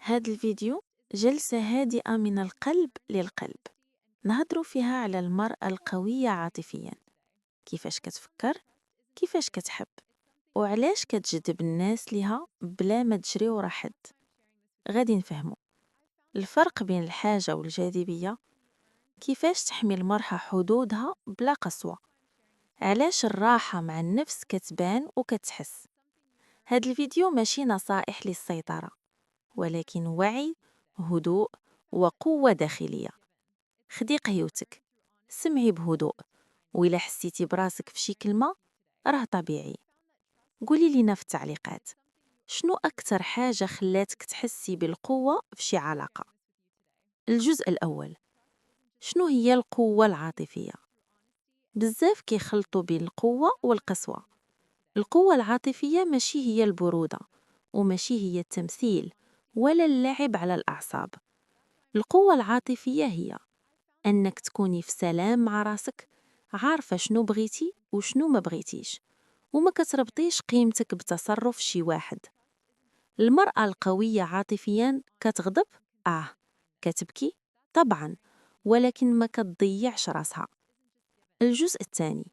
هاد الفيديو جلسة هادئة من القلب للقلب، نهضروا فيها على المرأة القوية عاطفيا، كيفاش كتفكر، كيفاش كتحب، وعلاش كتجذب الناس ليها بلا ما تجري ورا حد. غادي نفهمو الفرق بين الحاجة والجاذبية، كيفاش تحمي المرأة حدودها بلا قسوة، علاش الراحة مع النفس كتبان وكتحس. هاد الفيديو ماشي نصائح للسيطرة، ولكن وعي، هدوء، وقوة داخلية. خدي قهيوتك، سمعي بهدوء، وإلا حسيتي براسك في شي كلمة راه طبيعي. قولي لينا في التعليقات شنو أكتر حاجة خلاتك تحسي بالقوة في شي علاقة. الجزء الأول، شنو هي القوة العاطفية؟ بزاف كيخلطوا بين القوة والقسوة. القوة العاطفية ماشي هي البرودة، وماشي هي التمثيل، ولا اللعب على الأعصاب. القوة العاطفية هي أنك تكوني في سلام مع راسك، عارفة شنو بغيتي وشنو ما بغيتيش، وما كتربطيش قيمتك بتصرف شي واحد. المرأة القوية عاطفيا كتغضب، كتبكي طبعا، ولكن ما كتضيعش راسها. الجزء الثاني،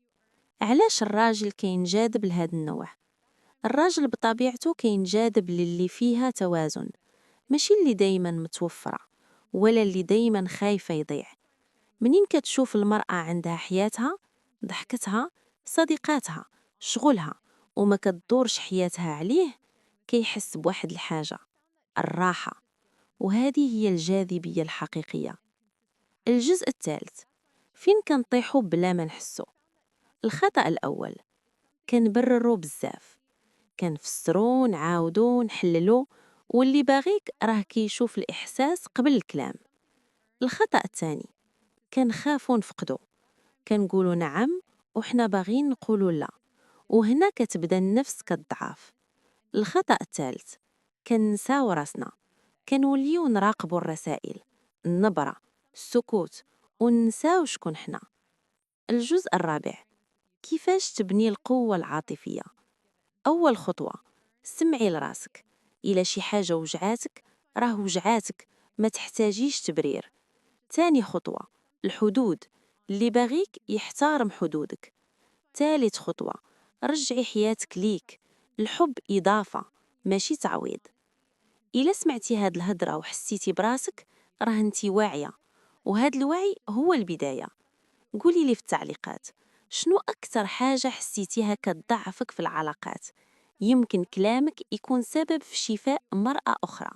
علاش الراجل كينجذب لهذا النوع؟ الراجل بطبيعته كينجذب للي فيها توازن، ماشي اللي دايما متوفرة ولا اللي دايما خايفة يضيع. منين كتشوف المرأة عندها حياتها، ضحكتها، صديقاتها، شغلها، وما كتدورش حياتها عليه، كيحس بواحد الحاجة، الراحة. وهذه هي الجاذبية الحقيقية. الجزء الثالث، فين كنطيحو بلا ما نحسو؟ الخطأ الأول، كنبررو بزاف، كنفسرو نعاودو نحللو، واللي باغيك راه كيشوف الإحساس قبل الكلام. الخطأ الثاني، كنخافو نفقدو، كنقولوا نعم وحنا باغيين نقولوا لا، وهنا كتبدا النفس كتضعف. الخطأ الثالث، كنساو راسنا، كنوليو نراقبوا الرسائل، النبرة، السكوت، وننساو شكون حنا. الجزء الرابع، كيفاش تبني القوة العاطفية؟ أول خطوة، سمعي لراسك. إلا شي حاجة وجعاتك راه وجعاتك، ما تحتاجيش تبرير. تاني خطوة، الحدود، اللي باغيك يحترم حدودك. ثالث خطوة، رجعي حياتك ليك، الحب إضافة ماشي تعويض. إلا سمعتي هاد الهدرة وحسيتي براسك راه انتي واعية، وهاد الوعي هو البداية. قولي لي في التعليقات شنو أكتر حاجة حسيتيها كتضعفك في العلاقات، يمكن كلامك يكون سبب في شفاء مرأة أخرى.